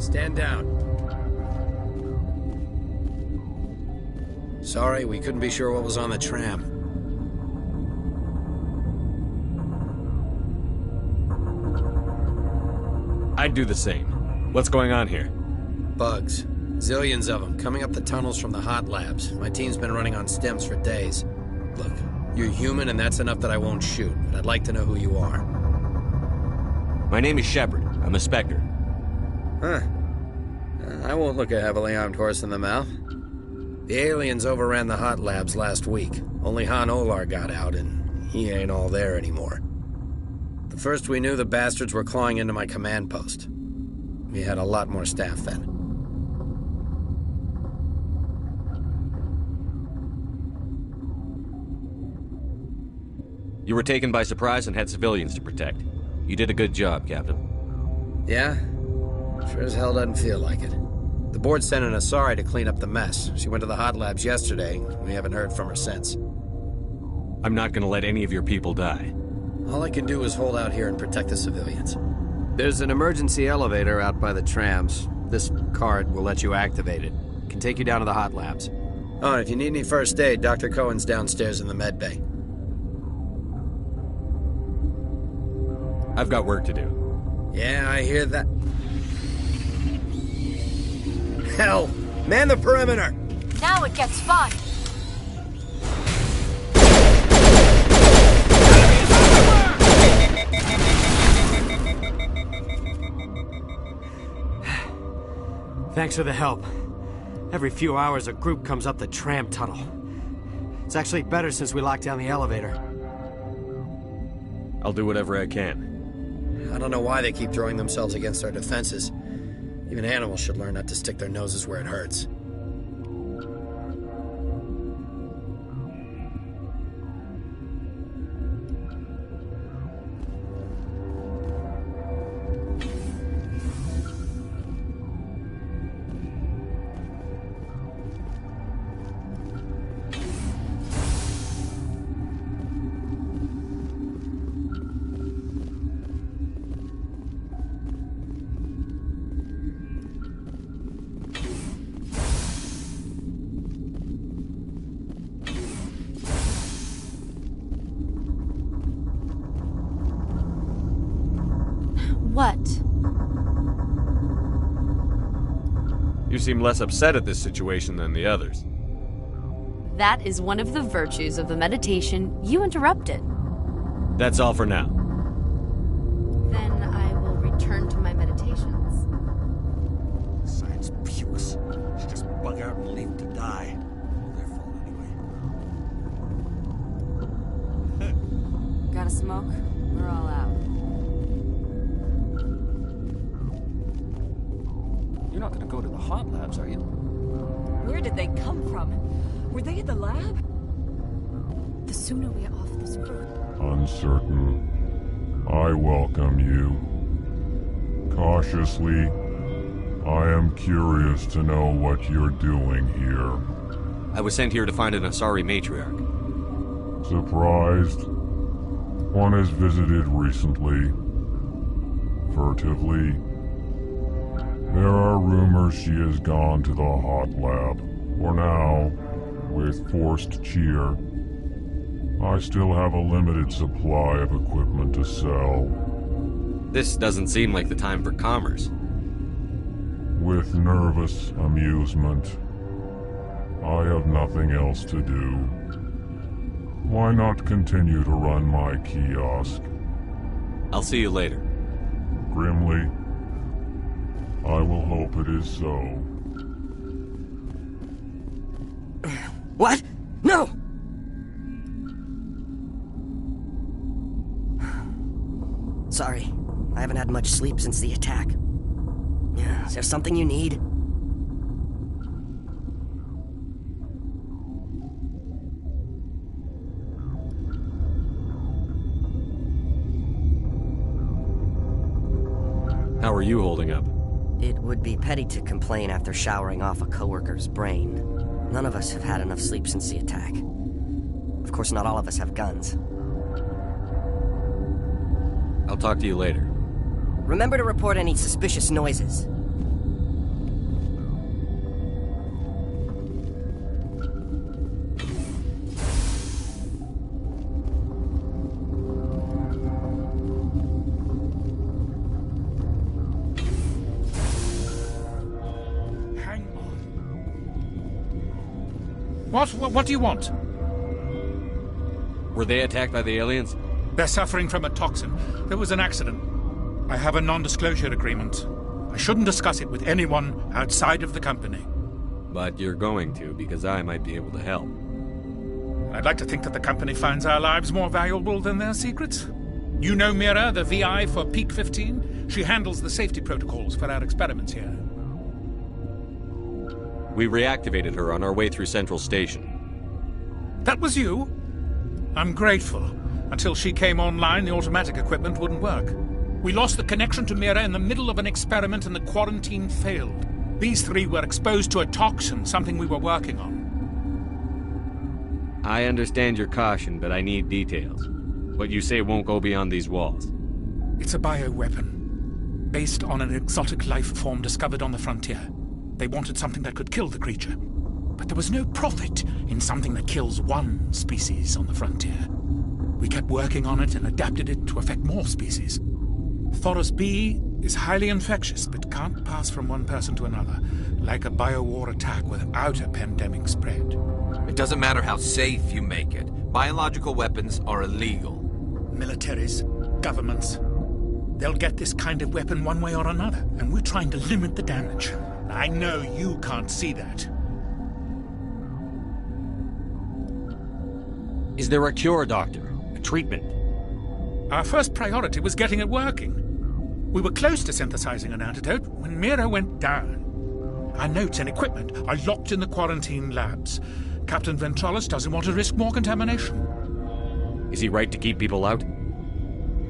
Stand down. Sorry, we couldn't be sure what was on the tram. I'd do the same. What's going on here? Bugs. Zillions of them, coming up the tunnels from the hot labs. My team's been running on stems for days. Look, you're human and that's enough that I won't shoot, but I'd like to know who you are. My name is Shepard. I'm a Spectre. Huh. I won't look a heavily armed horse in the mouth. The aliens overran the hot labs last week. Only Han Olar got out, and he ain't all there anymore. The first we knew, the bastards were clawing into my command post. We had a lot more staff then. You were taken by surprise and had civilians to protect. You did a good job, Captain. Yeah? Sure as hell doesn't feel like it. The board sent an Asari to clean up the mess. She went to the hot labs yesterday. We haven't heard from her since. I'm not gonna let any of your people die. All I can do is hold out here and protect the civilians. There's an emergency elevator out by the trams. This card will let you activate it. It can take you down to the hot labs. Oh, and if you need any first aid, Dr. Cohen's downstairs in the med bay. I've got work to do. Yeah, I hear that. Hell! Man the perimeter! Now it gets fun! Thanks for the help. Every few hours a group comes up the tram tunnel. It's actually better since we locked down the elevator. I'll do whatever I can. I don't know why they keep throwing themselves against our defenses. Even animals should learn not to stick their noses where it hurts. What? You seem less upset at this situation than the others. That is one of the virtues of the meditation you interrupted. That's all for now. Then I will return to my meditations. Science pukes. Should just bug out and leave to die. Their fault anyway. Got a smoke? We're all out. You're not gonna go to the hot labs, are you? Where did they come from? Were they at the lab? The sooner we are off this road. Uncertain. I welcome you. Cautiously, I am curious to know what you're doing here. I was sent here to find an Asari matriarch. Surprised? One has visited recently. Furtively. There are rumors she has gone to the hot lab. For now, with forced cheer, I still have a limited supply of equipment to sell. This doesn't seem like the time for commerce. With nervous amusement. I have nothing else to do. Why not continue to run my kiosk? I'll see you later. Grimly, I will hope it is so. What? No! Sorry, I haven't had much sleep since the attack. Is there something you need? How are you holding up? It would be petty to complain after showering off a coworker's brain. None of us have had enough sleep since the attack. Of course, not all of us have guns. I'll talk to you later. Remember to report any suspicious noises. What do you want? Were they attacked by the aliens? They're suffering from a toxin. There was an accident. I have a non-disclosure agreement. I shouldn't discuss it with anyone outside of the company. But you're going to, because I might be able to help. I'd like to think that the company finds our lives more valuable than their secrets. You know Mira, the VI for Peak 15? She handles the safety protocols for our experiments here. We reactivated her on our way through Central Station. That was you? I'm grateful. Until she came online, the automatic equipment wouldn't work. We lost the connection to Mira in the middle of an experiment and the quarantine failed. These three were exposed to a toxin, something we were working on. I understand your caution, but I need details. What you say won't go beyond these walls. It's a bioweapon, based on an exotic life form discovered on the frontier. They wanted something that could kill the creature. But there was no profit in something that kills one species on the frontier. We kept working on it and adapted it to affect more species. Thoros B is highly infectious, but can't pass from one person to another, like a biowar attack without a pandemic spread. It doesn't matter how safe you make it. Biological weapons are illegal. Militaries, governments, they'll get this kind of weapon one way or another, and we're trying to limit the damage. I know you can't see that. Is there a cure, Doctor? A treatment? Our first priority was getting it working. We were close to synthesizing an antidote when Mira went down. Our notes and equipment are locked in the quarantine labs. Captain Ventralis doesn't want to risk more contamination. Is he right to keep people out?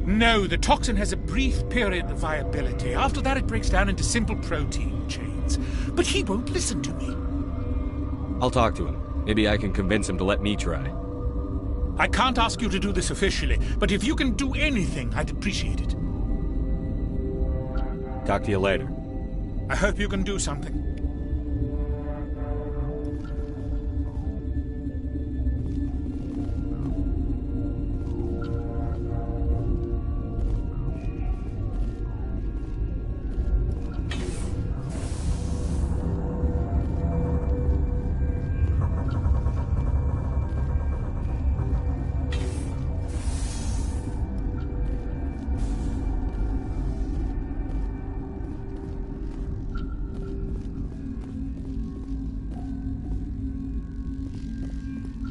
No, the toxin has a brief period of viability. After that, it breaks down into simple protein chains. But he won't listen to me. I'll talk to him. Maybe I can convince him to let me try. I can't ask you to do this officially, but if you can do anything, I'd appreciate it. Talk to you later. I hope you can do something.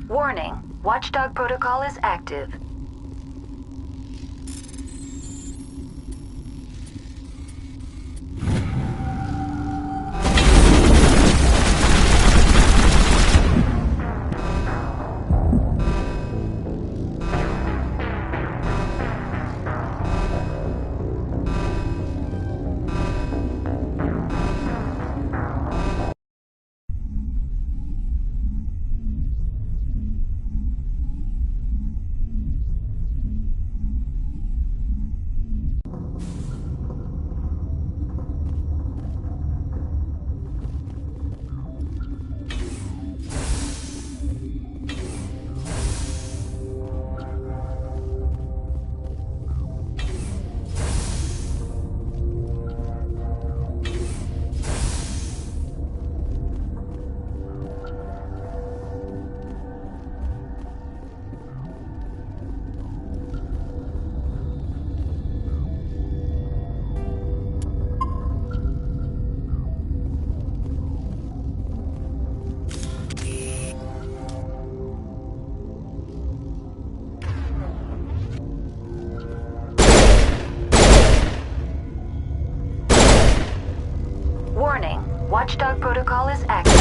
Warning, Watchdog protocol is active. Warning, Watchdog protocol is active.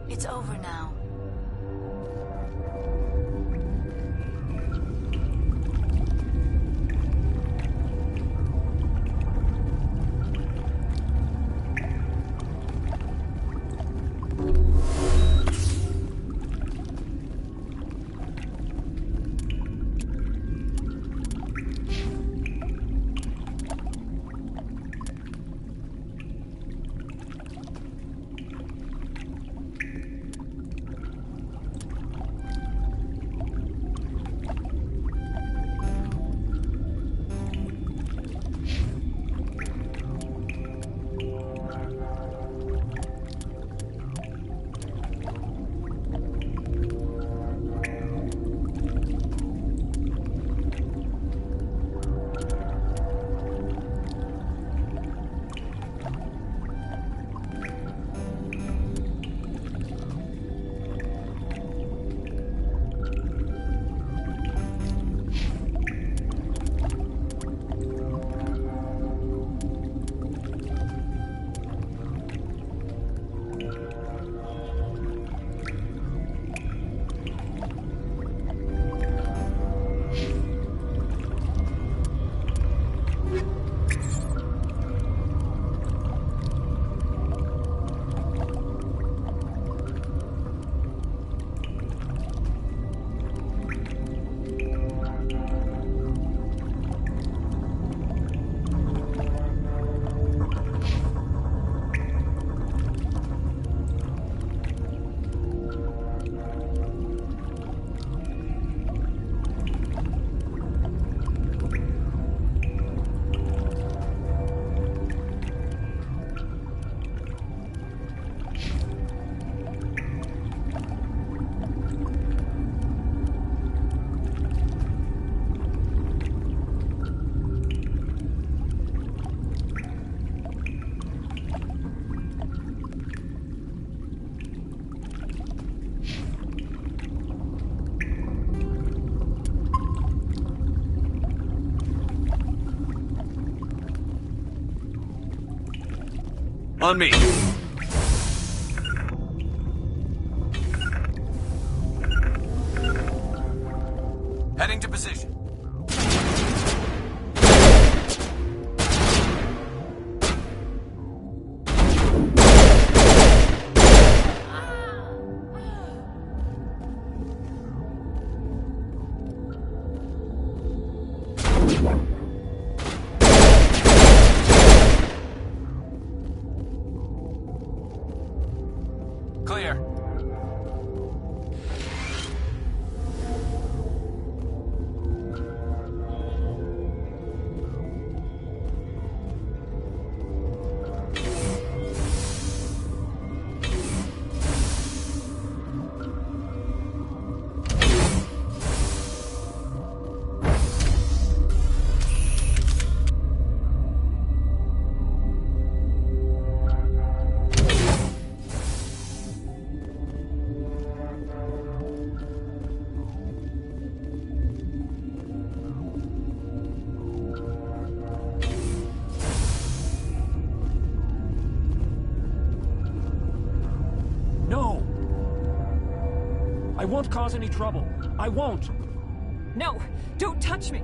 It's over now. On me. Heading to position. Clear. No! I won't cause any trouble. I won't! No! Don't touch me!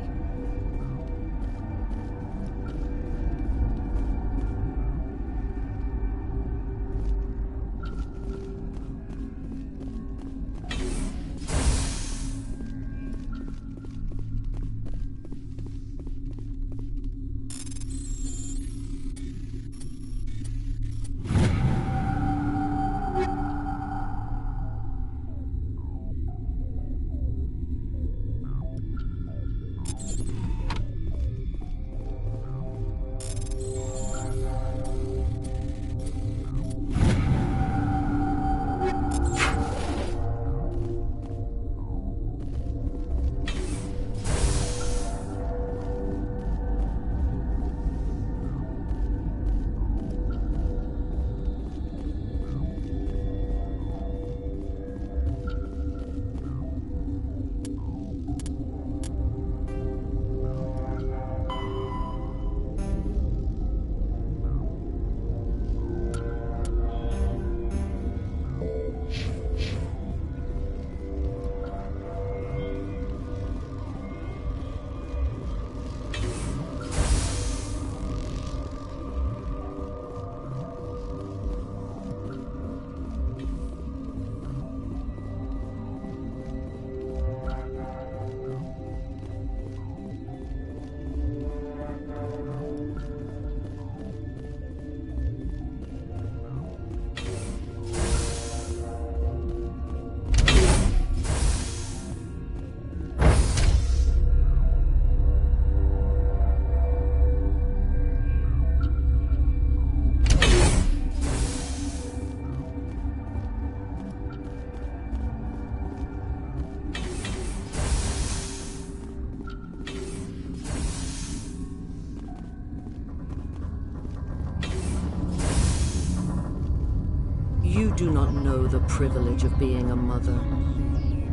You do not know the privilege of being a mother.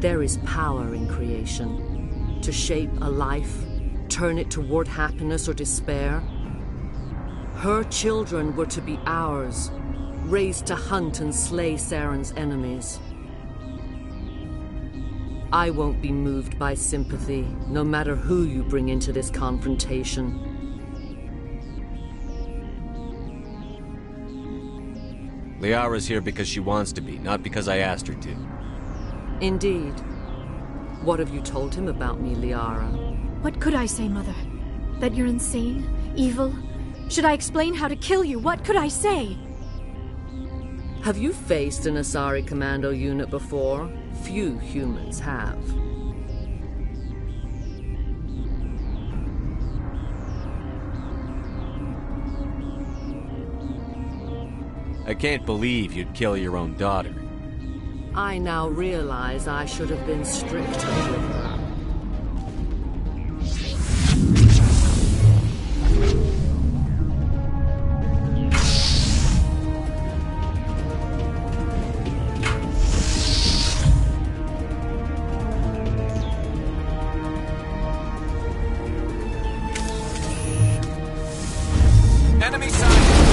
There is power in creation. To shape a life, turn it toward happiness or despair. Her children were to be ours, raised to hunt and slay Saren's enemies. I won't be moved by sympathy, no matter who you bring into this confrontation. Liara's here because she wants to be, not because I asked her to. Indeed. What have you told him about me, Liara? What could I say, Mother? That you're insane? Evil? Should I explain how to kill you? What could I say? Have you faced an Asari commando unit before? Few humans have. I can't believe you'd kill your own daughter. I now realize I should have been stricter with her. Enemy side!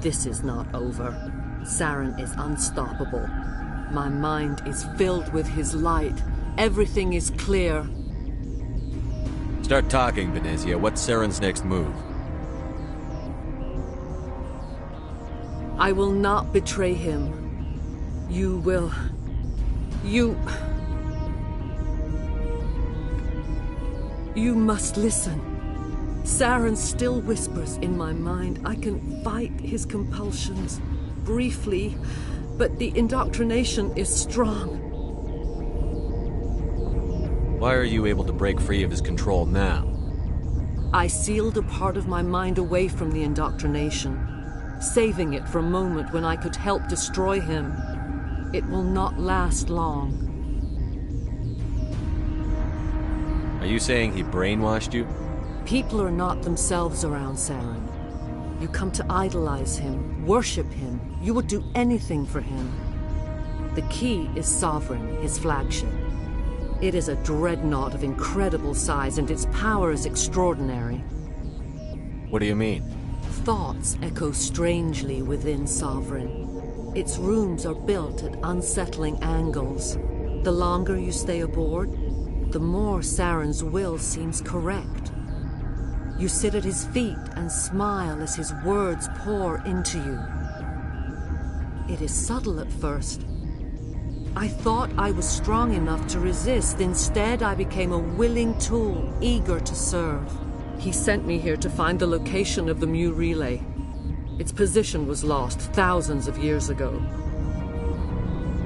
This is not over. Saren is unstoppable. My mind is filled with his light. Everything is clear. Start talking, Benezia. What's Saren's next move? I will not betray him. You will... You must listen. Saren still whispers in my mind. I can fight his compulsions, briefly, but the indoctrination is strong. Why are you able to break free of his control now? I sealed a part of my mind away from the indoctrination, saving it for a moment when I could help destroy him. It will not last long. Are you saying he brainwashed you? People are not themselves around Saren. You come to idolize him, worship him. You would do anything for him. The key is Sovereign, his flagship. It is a dreadnought of incredible size, and its power is extraordinary. What do you mean? Thoughts echo strangely within Sovereign. Its rooms are built at unsettling angles. The longer you stay aboard, the more Saren's will seems correct. You sit at his feet and smile as his words pour into you. It is subtle at first. I thought I was strong enough to resist. Instead, I became a willing tool, eager to serve. He sent me here to find the location of the Mu relay. Its position was lost thousands of years ago.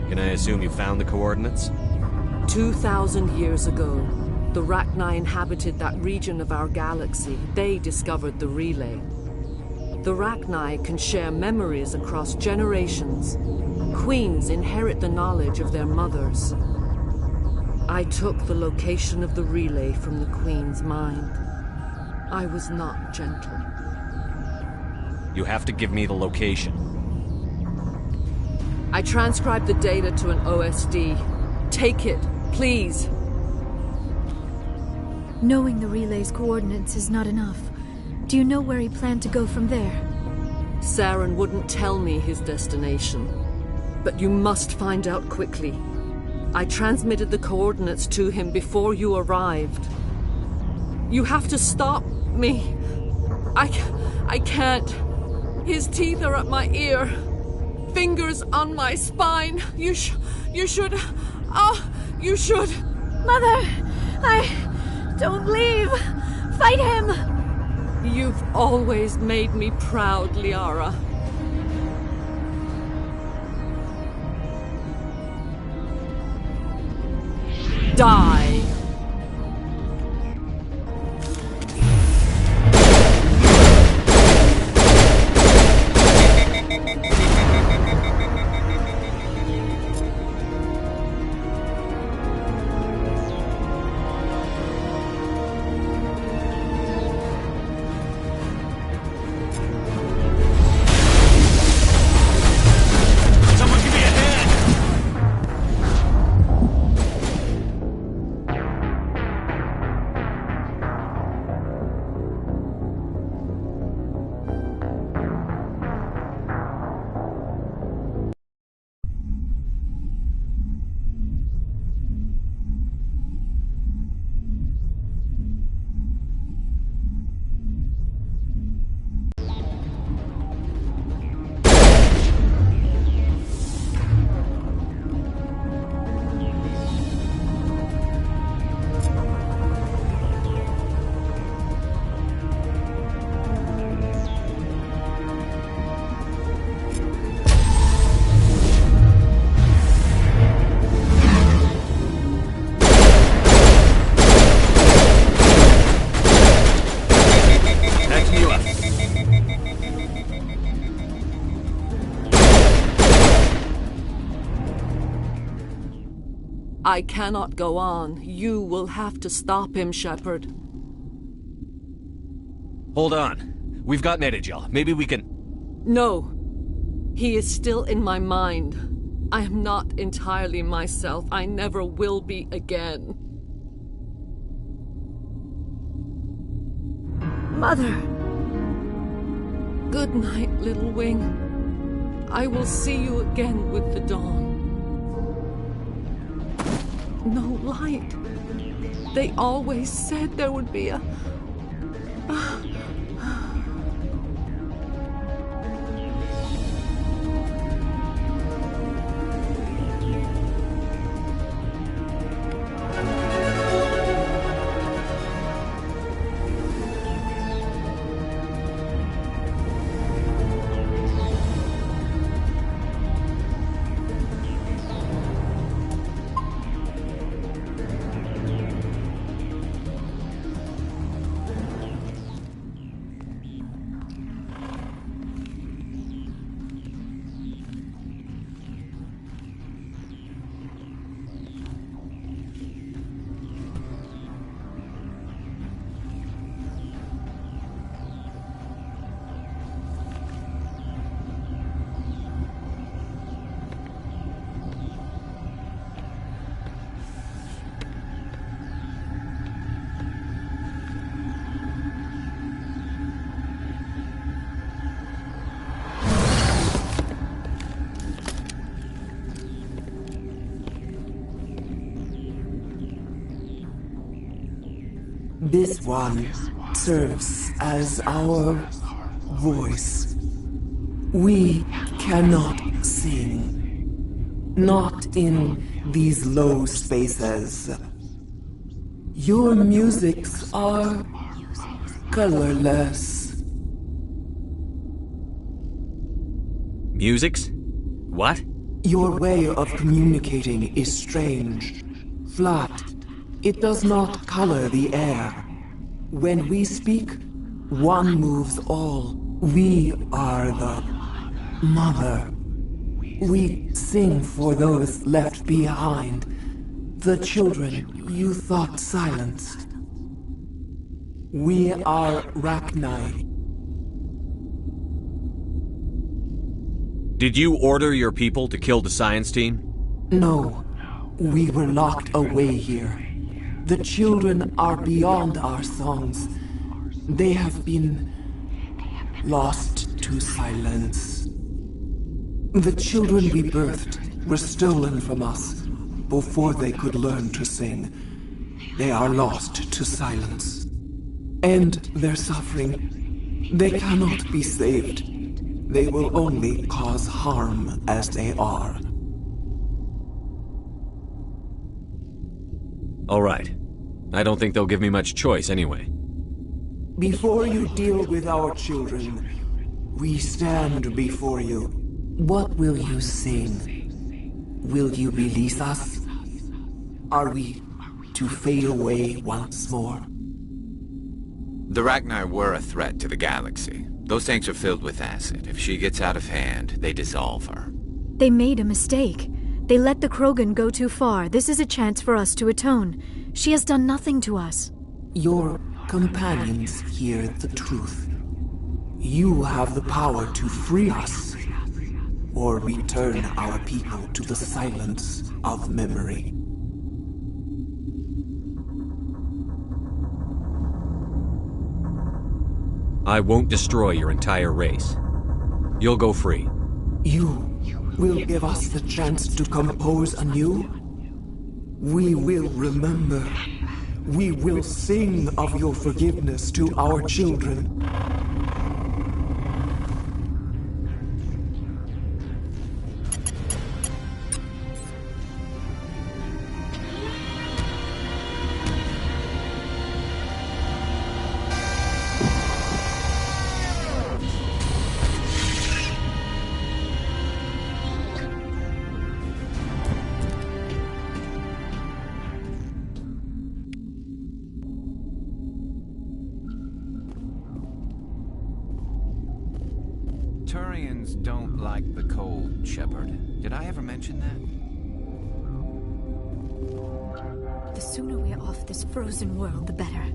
Can I assume you found the coordinates? 2,000 years ago, the Rachni inhabited that region of our galaxy. They discovered the relay. The Rachni can share memories across generations. Queens inherit the knowledge of their mothers. I took the location of the relay from the Queen's mind. I was not gentle. You have to give me the location. I transcribed the data to an OSD. Take it, please. Knowing the relay's coordinates is not enough. Do you know where he planned to go from there? Saren wouldn't tell me his destination. But you must find out quickly. I transmitted the coordinates to him before you arrived. You have to stop me. I can't. His teeth are at my ear. Fingers on my spine. You should... you should... Mother! Don't leave! Fight him! You've always made me proud, Liara. Die! I cannot go on. You will have to stop him, Shepard. Hold on. We've got Netagel. Maybe we can... No. He is still in my mind. I am not entirely myself. I never will be again. Mother! Good night, little wing. I will see you again with the dawn. No light. They always said there would be a... This one serves as our voice. We cannot sing. Not in these low spaces. Your musics are colorless. Musics? What? Your way of communicating is strange. Flat. It does not color the air. When we speak, one moves all. We are the mother. We sing for those left behind. The children you thought silenced. We are Rachni. Did you order your people to kill the science team? No. We were locked away here. The children are beyond our songs. They have been lost to silence. The children we birthed were stolen from us before they could learn to sing. They are lost to silence. And their suffering, they cannot be saved. They will only cause harm as they are. All right. I don't think they'll give me much choice anyway. Before you deal with our children, we stand before you. What will you sing? Will you release us? Are we to fade away once more? The Rachni were a threat to the galaxy. Those tanks are filled with acid. If she gets out of hand, they dissolve her. They made a mistake. They let the Krogan go too far. This is a chance for us to atone. She has done nothing to us. Your companions hear the truth. You have the power to free us, or return our people to the silence of memory. I won't destroy your entire race. You'll go free. You will give us the chance to compose anew? We will remember. We will sing of your forgiveness to our children. Turians don't like the cold, Shepard. Did I ever mention that? The sooner we are off this frozen world, the better.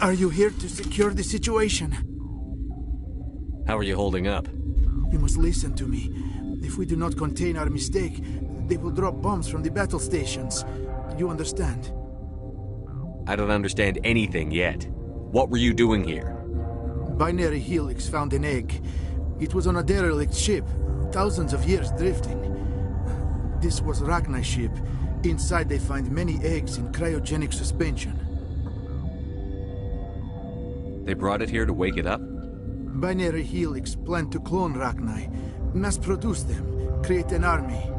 Are you here to secure the situation? How are you holding up? You must listen to me. If we do not contain our mistake, they will drop bombs from the battle stations. You understand? I don't understand anything yet. What were you doing here? Binary Helix found an egg. It was on a derelict ship, thousands of years drifting. This was Rachni's ship. Inside they find many eggs in cryogenic suspension. They brought it here to wake it up? Binary Helix planned to clone Rachni, mass-produce them, create an army.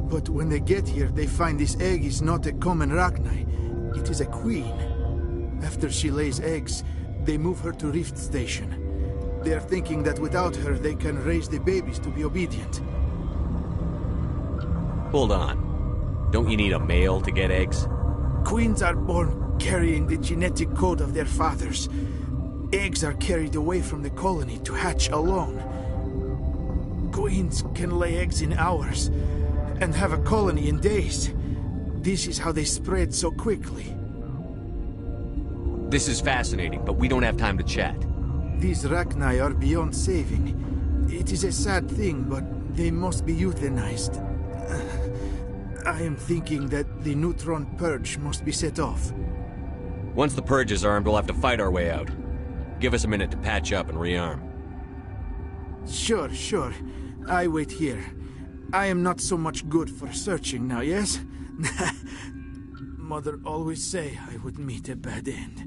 But when they get here, they find this egg is not a common Rachni. It is a queen. After she lays eggs, they move her to Rift Station. They are thinking that without her, they can raise the babies to be obedient. Hold on. Don't you need a male to get eggs? Queens are born carrying the genetic code of their fathers. Eggs are carried away from the colony to hatch alone. Queens can lay eggs in hours and have a colony in days. This is how they spread so quickly. This is fascinating, but we don't have time to chat. These Rachni are beyond saving. It is a sad thing, but they must be euthanized. I am thinking that the neutron purge must be set off. Once the purge is armed, we'll have to fight our way out. Give us a minute to patch up and rearm. Sure. I wait here. I am not so much good for searching now, yes? Mother always say I would meet a bad end.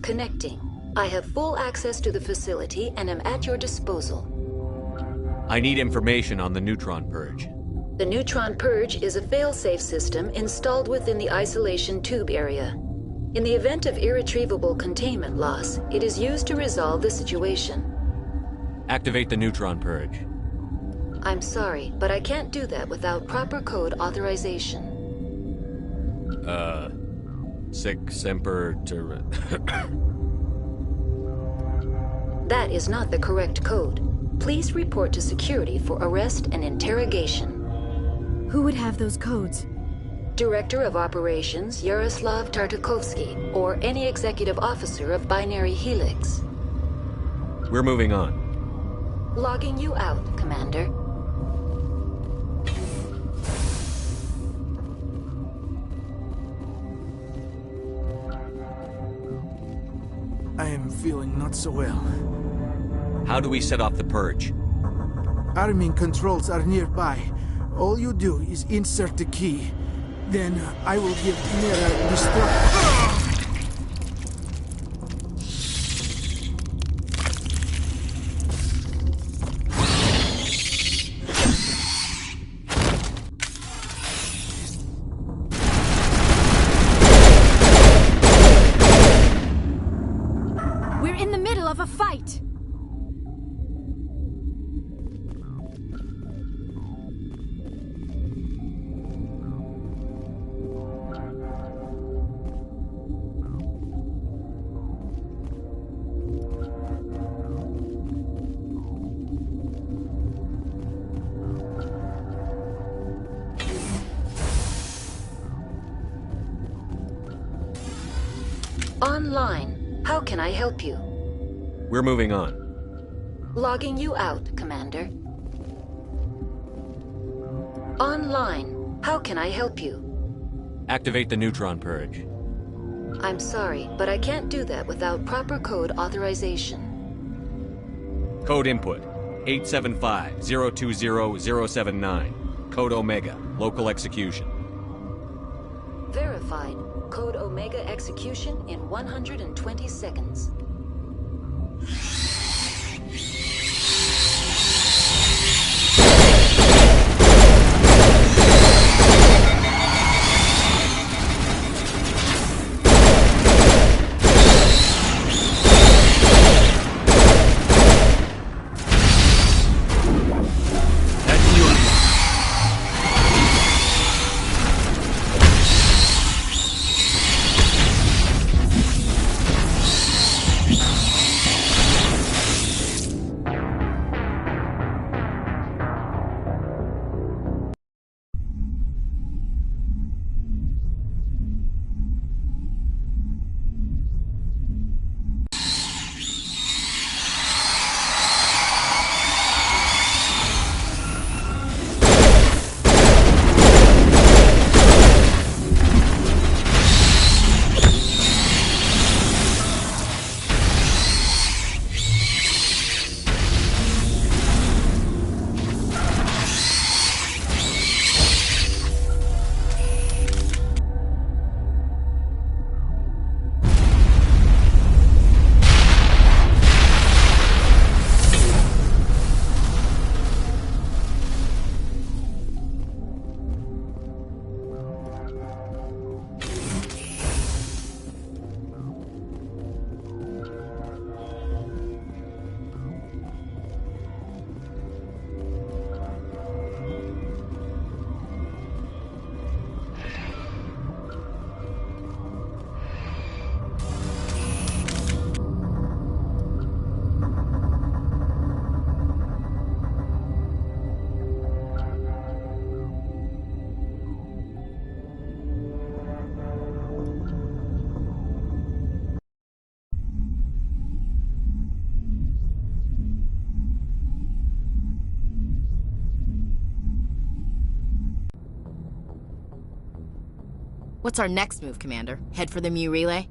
Connecting. I have full access to the facility and am at your disposal. I need information on the neutron purge. The neutron purge is a fail-safe system installed within the isolation tube area. In the event of irretrievable containment loss, it is used to resolve the situation. Activate the neutron purge. I'm sorry, but I can't do that without proper code authorization. Sic Semper Tyrannis. That is not the correct code. Please report to security for arrest and interrogation. Who would have those codes? Director of Operations Yaroslav Tartakovsky, or any executive officer of Binary Helix. We're moving on. Logging you out, Commander. I am feeling not so well. How do we set off the purge? Arming controls are nearby. All you do is insert the key. Then I will give Mira destruct. We're in the middle of a fight. Online. How can I help you? We're moving on. Logging you out, Commander. Online. How can I help you? Activate the neutron purge. I'm sorry, but I can't do that without proper code authorization. Code input 875-020-079. Code Omega. Local execution. Verified. Code Omega execution in 120 seconds. What's our next move, Commander? Head for the Mu Relay?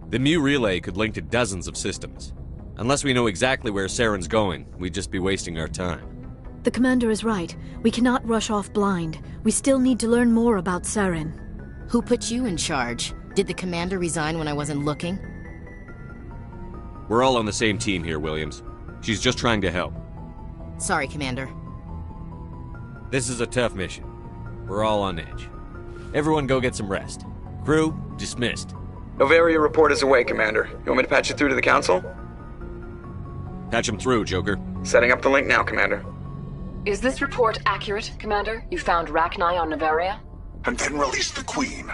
The Mu Relay could link to dozens of systems. Unless we know exactly where Saren's going, we'd just be wasting our time. The commander is right. We cannot rush off blind. We still need to learn more about Saren. Who put you in charge? Did the commander resign when I wasn't looking? We're all on the same team here, Williams. She's just trying to help. Sorry, Commander. This is a tough mission. We're all on edge. Everyone go get some rest. Crew, dismissed. Novaria report is away, Commander. You want me to patch it through to the Council? Patch him through, Joker. Setting up the link now, Commander. Is this report accurate, Commander? You found Rachni on Novaria? And then released the Queen.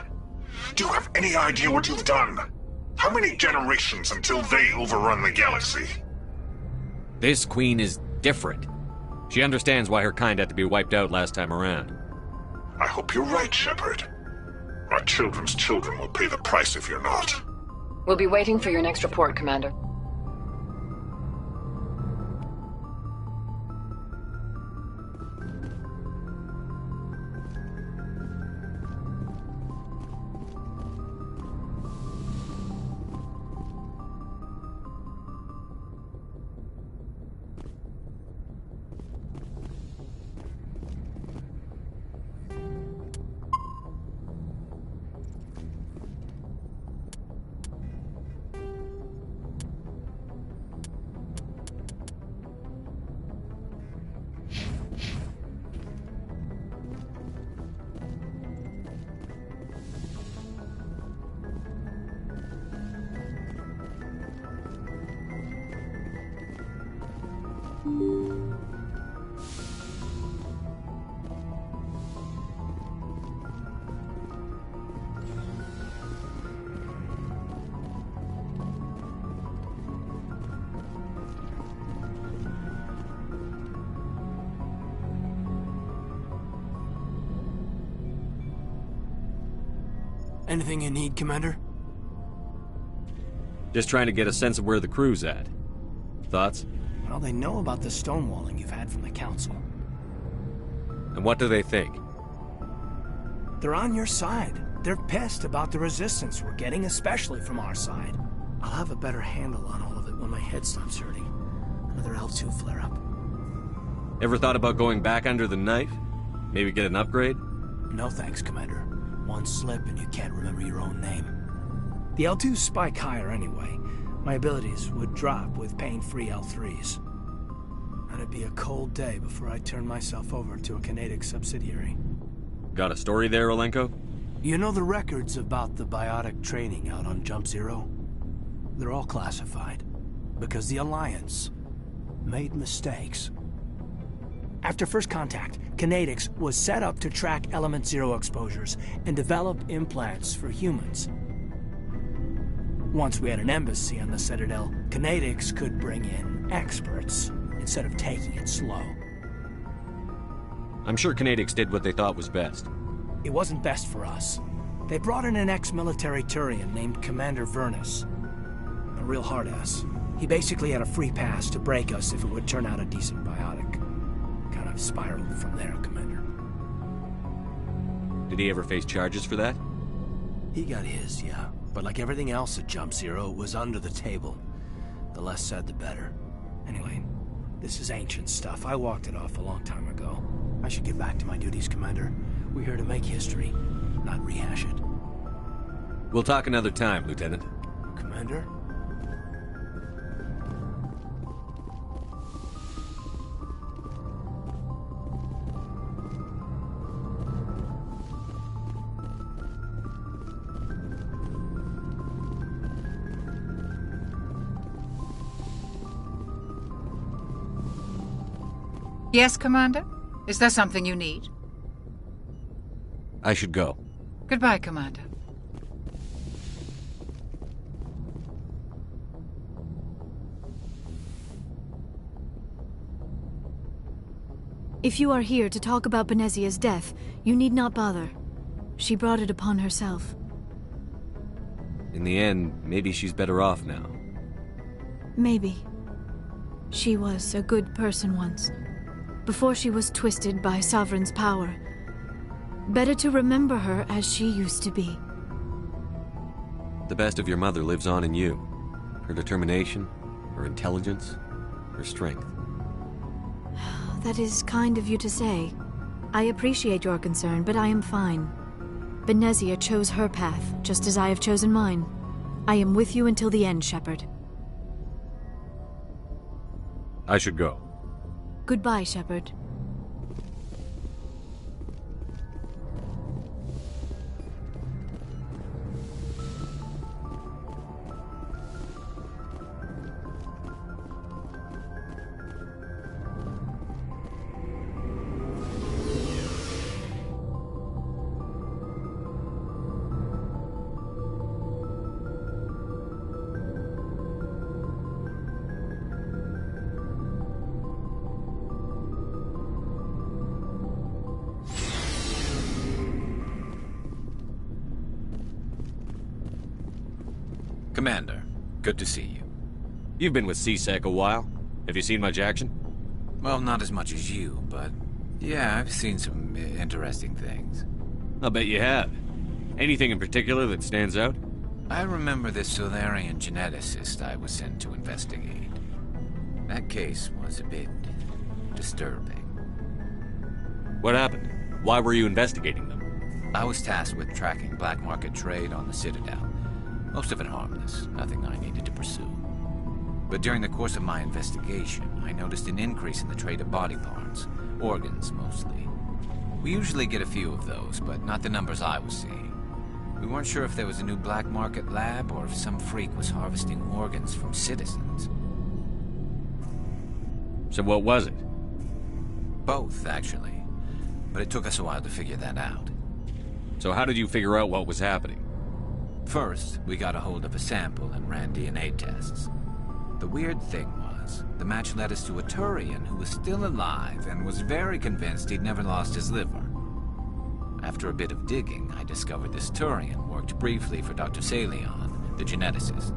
Do you have any idea what you've done? How many generations until they overrun the galaxy? This Queen is different. She understands why her kind had to be wiped out last time around. I hope you're right, Shepard. Our children's children will pay the price if you're not. We'll be waiting for your next report, Commander. Anything you need, Commander? Just trying to get a sense of where the crew's at. Thoughts? Well, they know about the stonewalling you've had from the Council. And what do they think? They're on your side. They're pissed about the resistance we're getting, especially from our side. I'll have a better handle on all of it when my head stops hurting. Another L2 flare-up. Ever thought about going back under the knife? Maybe get an upgrade? No thanks, Commander. One slip and you can't remember your own name. The L2s spike higher anyway. My abilities would drop with pain-free L3s. And it'd be a cold day before I turn myself over to a Canadic subsidiary. Got a story there, Olenko? You know the records about the biotic training out on Jump Zero? They're all classified. Because the Alliance made mistakes. After first contact, Canadix was set up to track Element Zero exposures and develop implants for humans. Once we had an embassy on the Citadel, Canadix could bring in experts instead of taking it slow. I'm sure Canadix did what they thought was best. It wasn't best for us. They brought in an ex-military Turian named Commander Vernus. A real hard-ass. He basically had a free pass to break us if it would turn out a decent biotic. Kind of spiraled from there, Commander. Did he ever face charges for that? He got his, yeah. But like everything else at Jump Zero, it was under the table. The less said, the better. Anyway, this is ancient stuff. I walked it off a long time ago. I should get back to my duties, Commander. We're here to make history, not rehash it. We'll talk another time, Lieutenant. Commander? Yes, Commander? Is there something you need? I should go. Goodbye, Commander. If you are here to talk about Benezia's death, you need not bother. She brought it upon herself. In the end, maybe she's better off now. Maybe. She was a good person once. Before she was twisted by Sovereign's power. Better to remember her as she used to be. The best of your mother lives on in you. Her determination, her intelligence, her strength. That is kind of you to say. I appreciate your concern, but I am fine. Benezia chose her path, just as I have chosen mine. I am with you until the end, Shepard. I should go. Goodbye, Shepard. Commander, good to see you. You've been with C-Sec a while. Have you seen much action? Well, not as much as you, but yeah, I've seen some interesting things. I'll bet you have. Anything in particular that stands out? I remember this Solarian geneticist I was sent to investigate. That case was a bit disturbing. What happened? Why were you investigating them? I was tasked with tracking black market trade on the Citadel. Most of it harmless, nothing I needed to pursue. But during the course of my investigation, I noticed an increase in the trade of body parts, organs mostly. We usually get a few of those, but not the numbers I was seeing. We weren't sure if there was a new black market lab or if some freak was harvesting organs from citizens. So what was it? Both, actually. But it took us a while to figure that out. So how did you figure out what was happening? First, we got a hold of a sample and ran DNA tests. The weird thing was, the match led us to a Turian who was still alive and was very convinced he'd never lost his liver. After a bit of digging, I discovered this Turian worked briefly for Dr. Salion, the geneticist.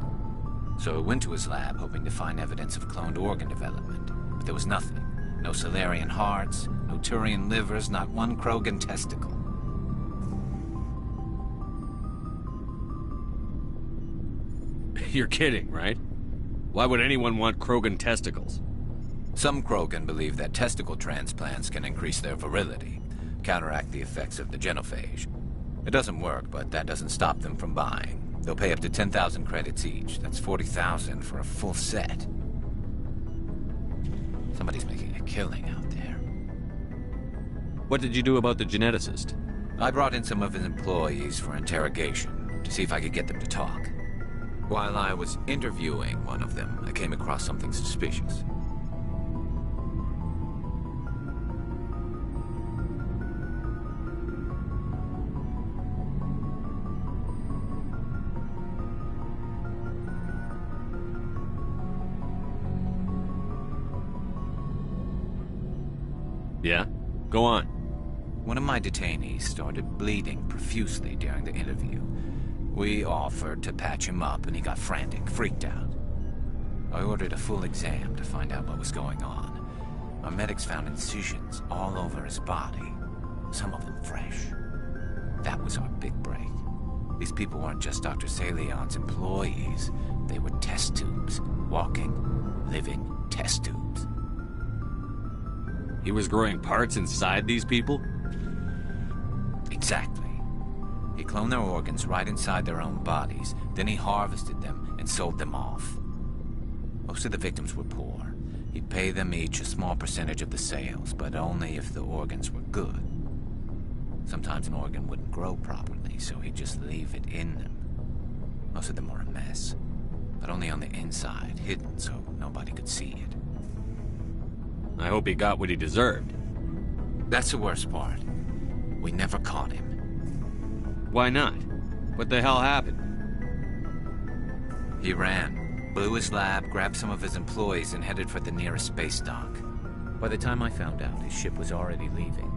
So I went to his lab hoping to find evidence of cloned organ development, but there was nothing. No Solarian hearts, no Turian livers, not one Krogan testicle. You're kidding, right? Why would anyone want Krogan testicles? Some Krogan believe that testicle transplants can increase their virility, counteract the effects of the genophage. It doesn't work, but that doesn't stop them from buying. They'll pay up to 10,000 credits each. That's 40,000 for a full set. Somebody's making a killing out there. What did you do about the geneticist? I brought in some of his employees for interrogation, to see if I could get them to talk. While I was interviewing one of them, I came across something suspicious. Yeah? Go on. One of my detainees started bleeding profusely during the interview. We offered to patch him up, and he got frantic, freaked out. I ordered a full exam to find out what was going on. Our medics found incisions all over his body, some of them fresh. That was our big break. These people weren't just Dr. Salion's employees. They were test tubes. Walking, living test tubes. He was growing parts inside these people? Exactly. He cloned their organs right inside their own bodies, then he harvested them and sold them off. Most of the victims were poor. He'd pay them each a small percentage of the sales, but only if the organs were good. Sometimes an organ wouldn't grow properly, so he'd just leave it in them. Most of them were a mess, but only on the inside, hidden so nobody could see it. I hope he got what he deserved. That's the worst part. We never caught him. Why not? What the hell happened? He ran, blew his lab, grabbed some of his employees, and headed for the nearest space dock. By the time I found out, his ship was already leaving.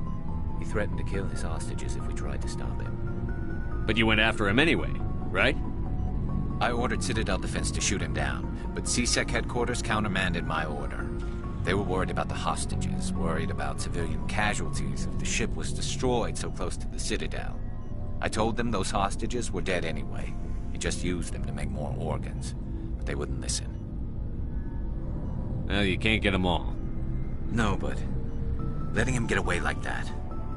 He threatened to kill his hostages if we tried to stop him. But you went after him anyway, right? I ordered Citadel Defense to shoot him down, but C-Sec headquarters countermanded my order. They They were worried about the hostages, worried about civilian casualties if the ship was destroyed so close to the Citadel. I told them those hostages were dead anyway. He just used them to make more organs. But they wouldn't listen. Well, you can't get them all. No, but letting him get away like that.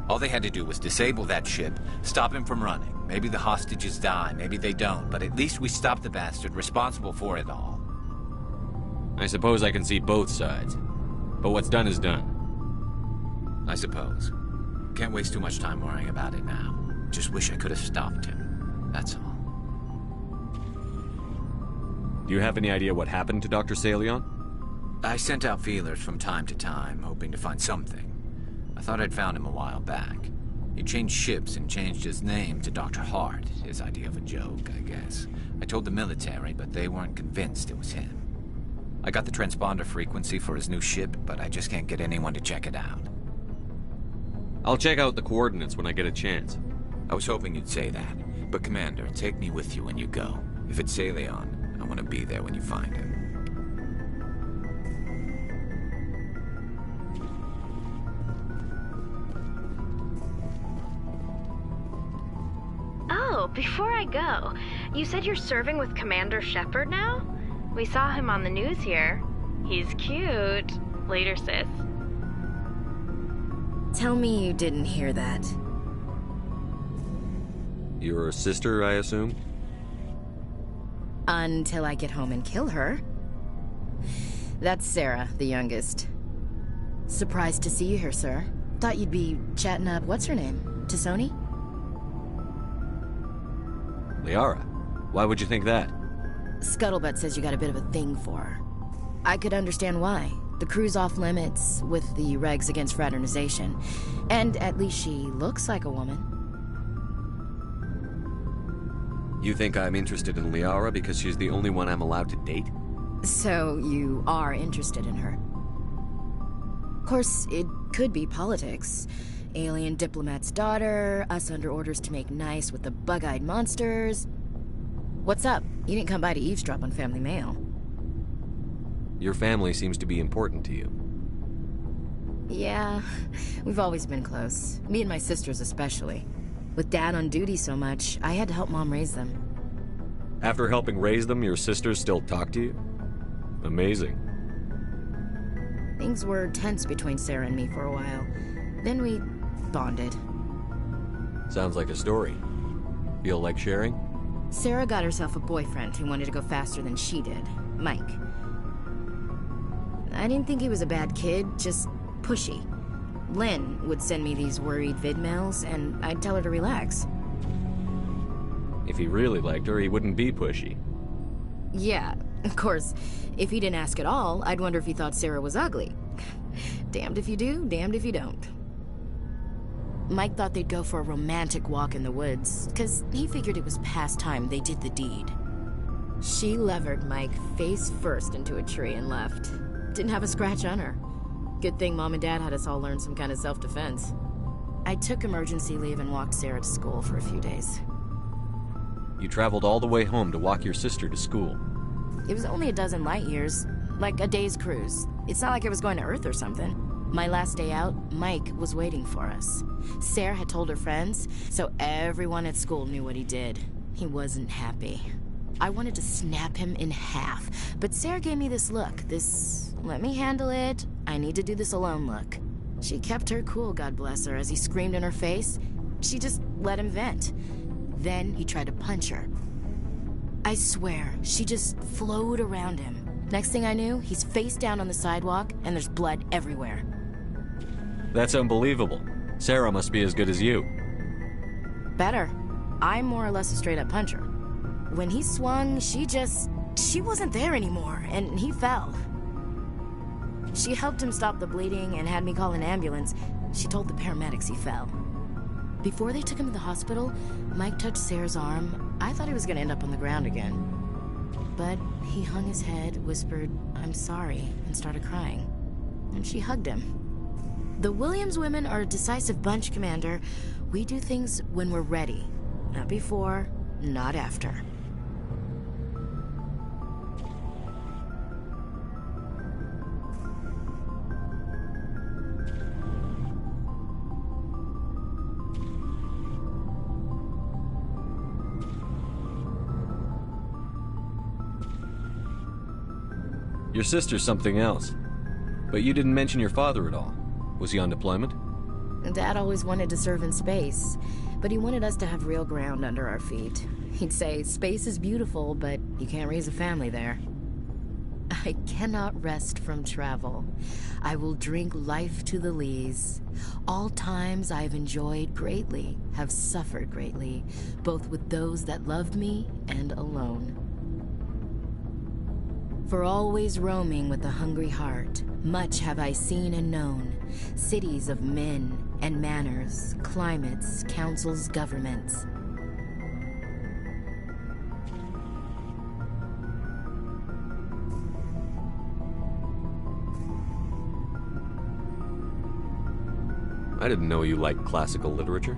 All they had to do was disable that ship, stop him from running. Maybe the hostages die, maybe they don't, but at least we stopped the bastard responsible for it all. I suppose I can see both sides. But what's done is done. I suppose. Can't waste too much time worrying about it now. Just wish I could have stopped him. That's all. Do you have any idea what happened to Dr. Saleon? I sent out feelers from time to time, hoping to find something. I thought I'd found him a while back. He changed ships and changed his name to Dr. Hart. His idea of a joke, I guess. I told the military, but they weren't convinced it was him. I got the transponder frequency for his new ship, but I just can't get anyone to check it out. I'll check out the coordinates when I get a chance. I was hoping you'd say that. But Commander, take me with you when you go. If it's Saleon, I want to be there when you find him. Oh, before I go, you said you're serving with Commander Shepard now? We saw him on the news here. He's cute. Later, sis. Tell me you didn't hear that. Your sister, I assume? Until I get home and kill her. That's Sarah, the youngest. Surprised to see you here, sir. Thought you'd be chatting up, what's her name? T'Soni? Liara. Why would you think that? Scuttlebutt says you got a bit of a thing for her. I could understand why. The crew's off limits with the regs against fraternization. And at least she looks like a woman. You think I'm interested in Liara because she's the only one I'm allowed to date? So you are interested in her. Of course, it could be politics. Alien diplomat's daughter, us under orders to make nice with the bug-eyed monsters. What's up? You didn't come by to eavesdrop on Family Mail. Your family seems to be important to you. Yeah, we've always been close. Me and my sisters especially. With Dad on duty so much, I had to help Mom raise them. After helping raise them, your sisters still talk to you? Amazing. Things were tense between Sarah and me for a while. Then we bonded. Sounds like a story. Feel like sharing? Sarah got herself a boyfriend who wanted to go faster than she did, Mike. I didn't think he was a bad kid, just pushy. Lynn would send me these worried vid mails, and I'd tell her to relax. If he really liked her, he wouldn't be pushy. Yeah, of course. If he didn't ask at all, I'd wonder if he thought Sarah was ugly. Damned if you do, damned if you don't. Mike thought they'd go for a romantic walk in the woods, because he figured it was past time they did the deed. She levered Mike face first into a tree and left. Didn't have a scratch on her. Good thing Mom and Dad had us all learn some kind of self-defense. I took emergency leave and walked Sarah to school for a few days. You traveled all the way home to walk your sister to school. It was only a dozen light years, like a day's cruise. It's not like I was going to Earth or something. My last day out, Mike was waiting for us. Sarah had told her friends, so everyone at school knew what he did. He wasn't happy. I wanted to snap him in half, but Sarah gave me this look, this let me handle it, I need to do this alone look. She kept her cool, God bless her, as he screamed in her face. She just let him vent. Then he tried to punch her. I swear, she just flowed around him. Next thing I knew, he's face down on the sidewalk, and there's blood everywhere. That's unbelievable. Sarah must be as good as you. Better. I'm more or less a straight-up puncher. When he swung, she wasn't there anymore, and he fell. She helped him stop the bleeding and had me call an ambulance. She told the paramedics he fell. Before they took him to the hospital, Mike touched Sarah's arm. I thought he was gonna end up on the ground again. But he hung his head, whispered, "I'm sorry," and started crying. And she hugged him. The Williams women are a decisive bunch, Commander. We do things when we're ready. Not before, not after. Your sister's something else. But you didn't mention your father at all. Was he on deployment? Dad always wanted to serve in space, but he wanted us to have real ground under our feet. He'd say, space is beautiful, but you can't raise a family there. I cannot rest from travel. I will drink life to the lees. All times I have enjoyed greatly, have suffered greatly, both with those that loved me and alone. For always roaming with a hungry heart, much have I seen and known, cities of men and manners, climates, councils, governments. I didn't know you liked classical literature.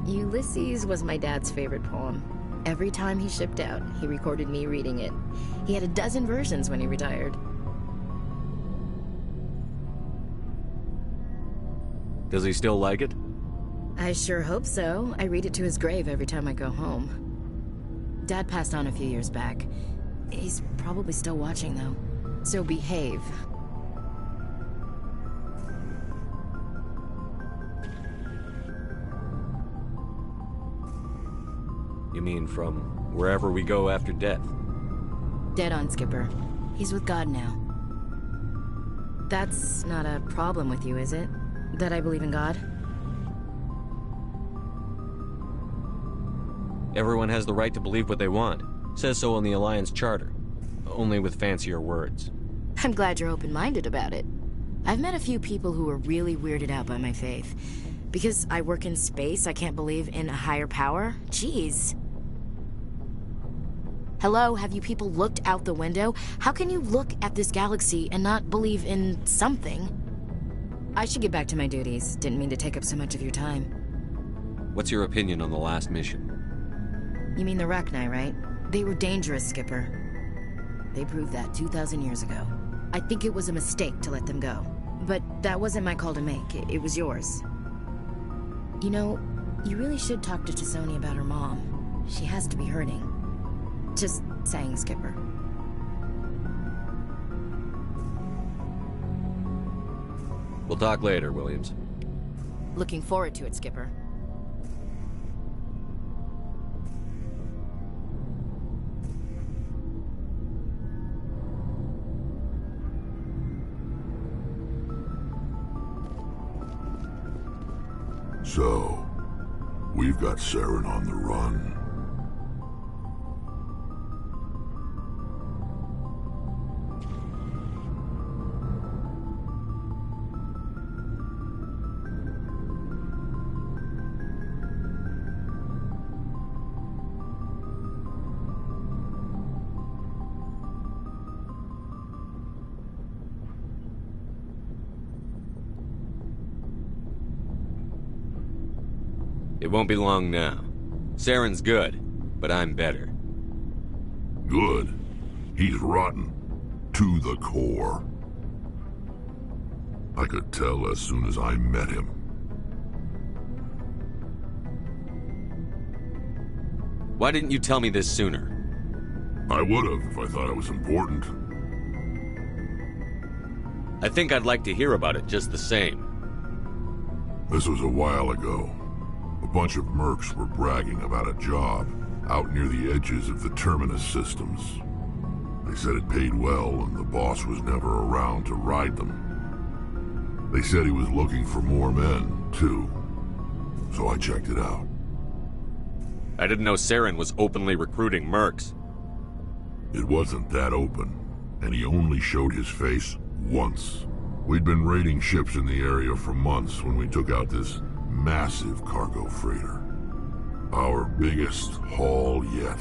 Ulysses was my dad's favorite poem. Every time he shipped out, he recorded me reading it. He had 12 versions when he retired. Does he still like it? I sure hope so. I read it to his grave every time I go home. Dad passed on a few years back. He's probably still watching, though. So behave. You mean from wherever we go after death? Dead on, Skipper. He's with God now. That's not a problem with you, is it? That I believe in God? Everyone has the right to believe what they want. Says so in the Alliance Charter. Only with fancier words. I'm glad you're open-minded about it. I've met a few people who are really weirded out by my faith. Because I work in space, I can't believe in a higher power? Jeez. Hello, have you people looked out the window? How can you look at this galaxy and not believe in something? I should get back to my duties. Didn't mean to take up so much of your time. What's your opinion on the last mission? You mean the Rachni, right? They were dangerous, Skipper. They proved that 2,000 years ago. I think it was a mistake to let them go. But that wasn't my call to make. It was yours. You know, you really should talk to T'Soni about her mom. She has to be hurting. Just saying, Skipper. We'll talk later, Williams. Looking forward to it, Skipper. So, we've got Saren on the run. It won't be long now. Saren's good, but I'm better. Good? He's rotten. To the core. I could tell as soon as I met him. Why didn't you tell me this sooner? I would've if I thought it was important. I think I'd like to hear about it just the same. This was a while ago. A bunch of mercs were bragging about a job out near the edges of the Terminus systems. They said it paid well and the boss was never around to ride them. They said he was looking for more men, too. So I checked it out. I didn't know Saren was openly recruiting mercs. It wasn't that open, and he only showed his face once. We'd been raiding ships in the area for months when we took out this massive cargo freighter. Our biggest haul yet.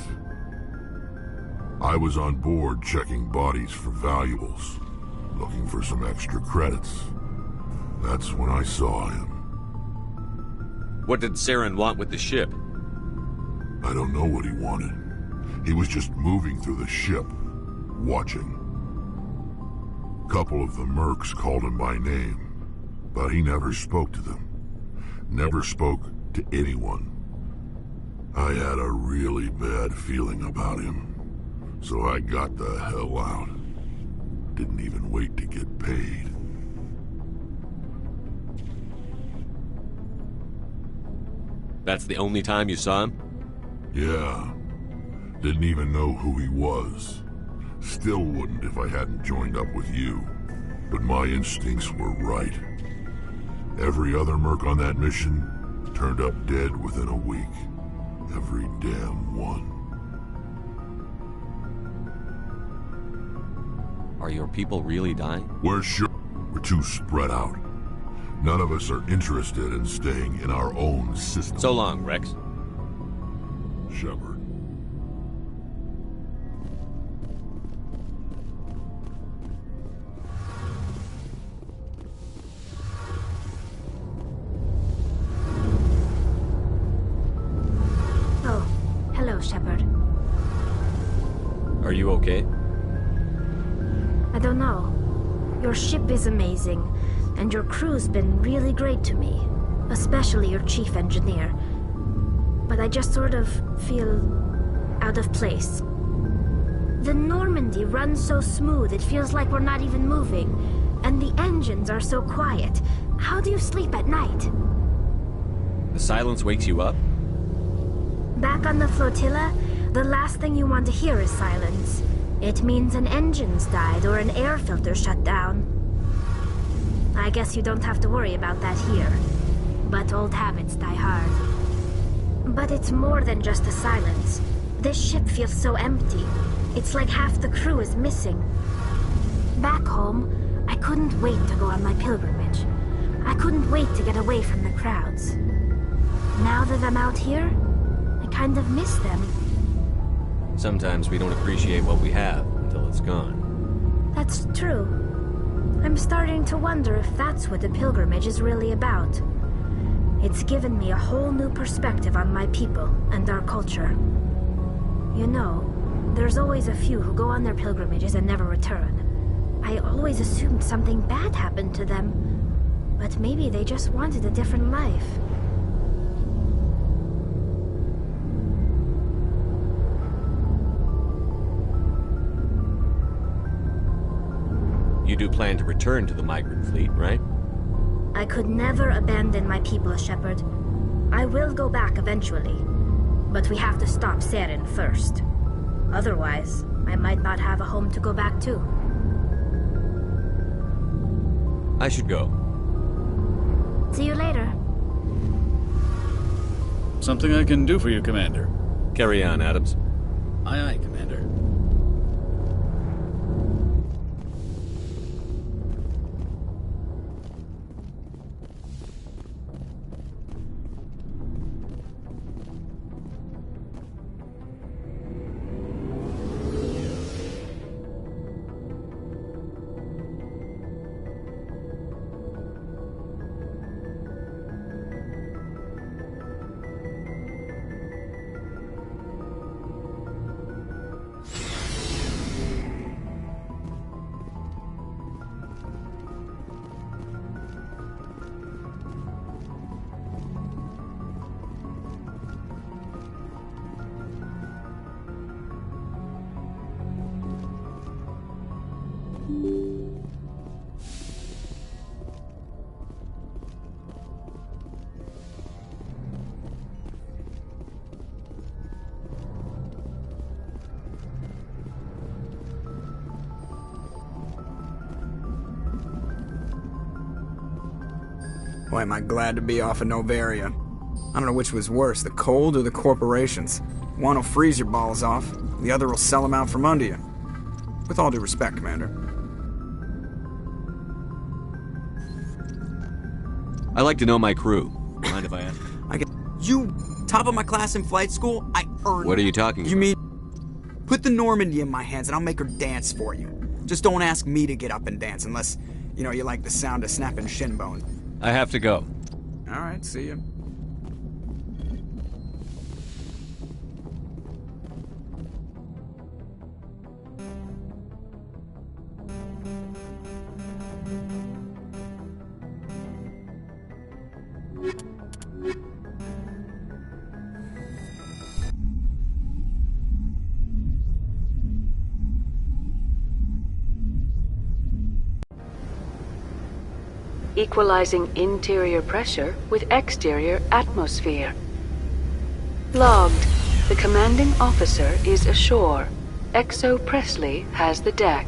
I was on board checking bodies for valuables, looking for some extra credits. That's when I saw him. What did Saren want with the ship? I don't know what he wanted. He was just moving through the ship, watching. A couple of the mercs called him by name, but he never spoke to them. Never spoke to anyone. I had a really bad feeling about him, so I got the hell out. didn't even wait to get paid. That's the only time you saw him? Yeah. Didn't even know who he was. Still wouldn't if I hadn't joined up with you. But my instincts were right. Every other merc on that mission turned up dead within a week. Every damn one. Are your people really dying? We're sure we're too spread out. None of us are interested in staying in our own system. So long, Rex. Shepard. Oh, hello, Shepard. Are you okay? I don't know. Your ship is amazing, and your crew's been really great to me, especially your chief engineer. But I just sort of feel out of place. The Normandy runs so smooth it feels like we're not even moving, and the engines are so quiet. How do you sleep at night? The silence wakes you up? Back on the flotilla, the last thing you want to hear is silence. It means an engine's died or an air filter shut down. I guess you don't have to worry about that here. But old habits die hard. But it's more than just the silence. This ship feels so empty. It's like half the crew is missing. Back home, I couldn't wait to go on my pilgrimage. I couldn't wait to get away from the crowds. Now that I'm out here, I kind of miss them. Sometimes we don't appreciate what we have until it's gone. That's true. I'm starting to wonder if that's what the pilgrimage is really about. It's given me a whole new perspective on my people and our culture. You know, there's always a few who go on their pilgrimages and never return. I always assumed something bad happened to them, but maybe they just wanted a different life. You do plan to return to the migrant fleet, right? I could never abandon my people, Shepard. I will go back eventually, but we have to stop Saren first. Otherwise, I might not have a home to go back to. I should go. See you later. Something I can do for you, Commander. Carry on, Adams. Aye, aye, Commander. Boy, am I glad to be off of Noveria. I don't know which was worse, the cold or the corporations. One will freeze your balls off, the other will sell them out from under you. With all due respect, Commander. I like to know my crew. Mind if I ask? You, top of my class in flight school, I earned What are you talking about? You mean, put the Normandy in my hands and I'll make her dance for you. Just don't ask me to get up and dance unless, you know, you like the sound of snapping shin bones. I have to go. All right, see you. equalizing interior pressure with exterior atmosphere. Logged. The commanding officer is ashore. Exo Presley has the deck.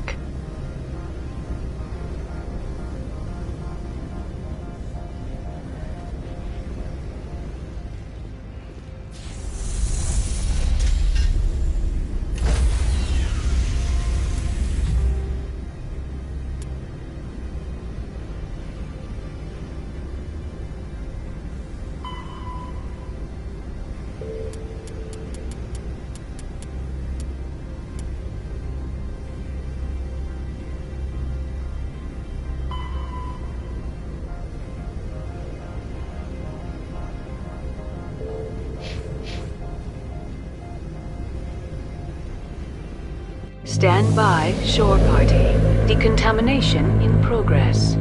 Stand by, shore party. Decontamination in progress.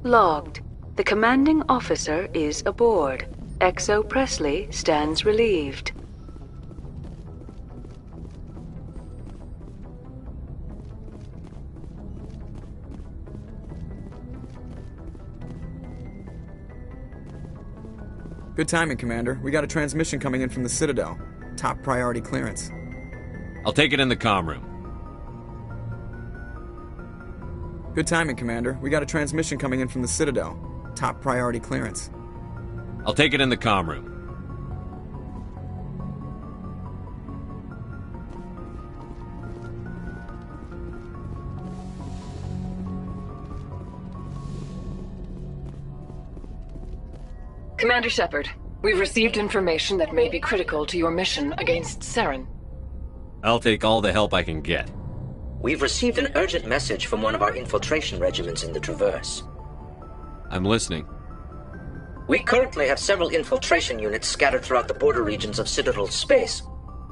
Logged. The commanding officer is aboard. Exo Presley stands relieved. Good timing, Commander. We got a transmission coming in from the Citadel. Top priority clearance. I'll take it in the comm room. Good timing, Commander. We got a transmission coming in from the Citadel. Top priority clearance. I'll take it in the comm room. Commander Shepard, we've received information that may be critical to your mission against Saren. I'll take all the help I can get. We've received an urgent message from one of our infiltration regiments in the Traverse. I'm listening. We currently have several infiltration units scattered throughout the border regions of Citadel space.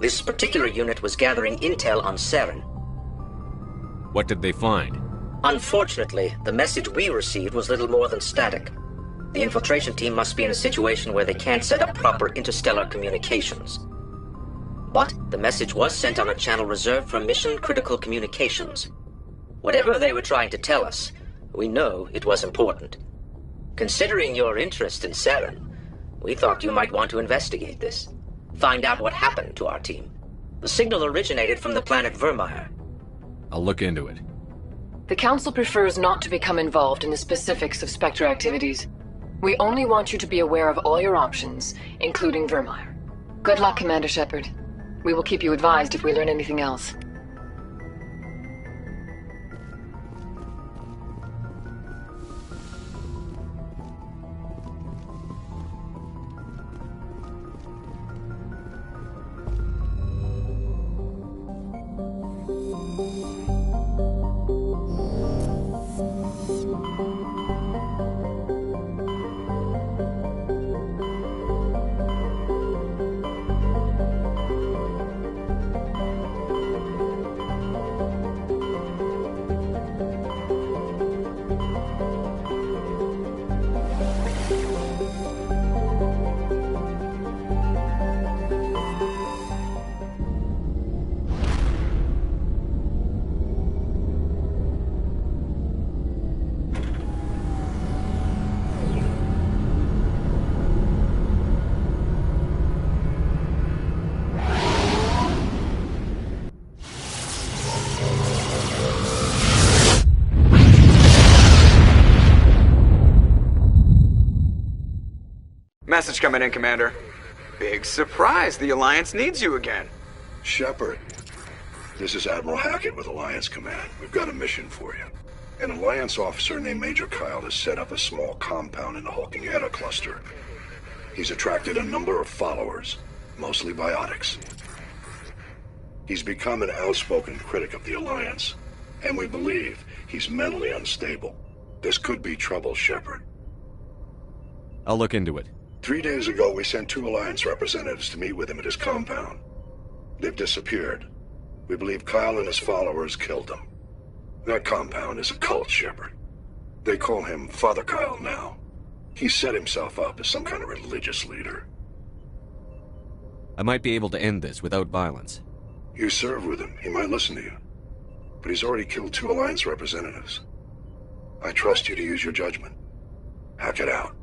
This particular unit was gathering intel on Saren. What did they find? Unfortunately, the message we received was little more than static. The infiltration team must be in a situation where they can't set up proper interstellar communications. But the message was sent on a channel reserved for mission-critical communications. Whatever they were trying to tell us, we know it was important. Considering your interest in Saren, we thought you might want to investigate this. Find out what happened to our team. The signal originated from the planet Vermeer. I'll look into it. The Council prefers not to become involved in the specifics of Spectre activities. We only want you to be aware of all your options, including Vermeer. Good luck, Commander Shepard. We will keep you advised if we learn anything else. Message coming in, Commander. Big surprise, the Alliance needs you again. Shepard, this is Admiral Hackett with Alliance Command. We've got a mission for you. An Alliance officer named Major Kyle has set up a small compound in the Hulking Eta cluster. He's attracted a number of followers, mostly biotics. He's become an outspoken critic of the Alliance, and we believe he's mentally unstable. This could be trouble, Shepard. I'll look into it. 3 days ago, we sent 2 Alliance representatives to meet with him at his compound. They've disappeared. We believe Kyle and his followers killed them. That compound is a cult, Shepard. They call him Father Kyle now. He set himself up as some kind of religious leader. I might be able to end this without violence. You serve with him. He might listen to you. But he's already killed 2 Alliance representatives. I trust you to use your judgment. Hack it out.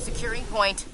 Securing point.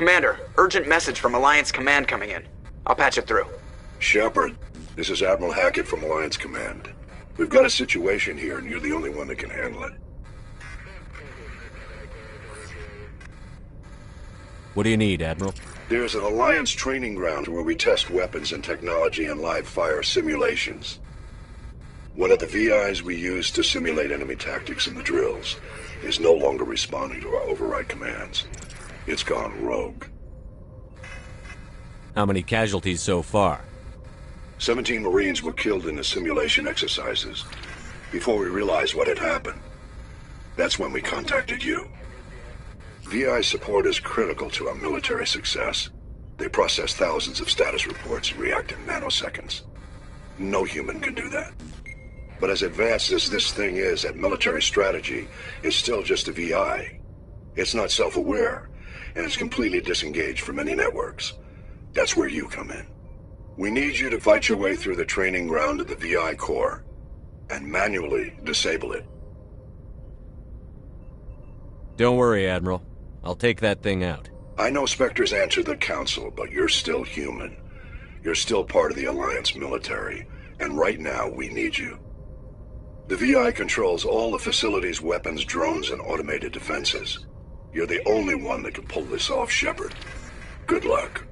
Commander, urgent message from Alliance Command coming in. I'll patch it through. Shepard, this is Admiral Hackett from Alliance Command. We've got a situation here, and you're the only one that can handle it. What do you need, Admiral? There's an Alliance training ground where we test weapons and technology in live fire simulations. One of the VIs we use to simulate enemy tactics in the drills is no longer responding to our override commands. It's gone rogue. How many casualties so far? 17 Marines were killed in the simulation exercises before we realized what had happened. That's when we contacted you. VI support is critical to our military success. They process thousands of status reports and react in nanoseconds. No human can do that. But as advanced as this thing is at military strategy, it's still just a VI. It's not self-aware, and it's completely disengaged from any networks. That's where you come in. We need you to fight your way through the training ground of the VI core and manually disable it. Don't worry, Admiral. I'll take that thing out. I know Spectres answer the Council, but you're still human. You're still part of the Alliance military, and right now we need you. The VI controls all the facility's weapons, drones, and automated defenses. You're the only one that can pull this off, Shepard. Good luck.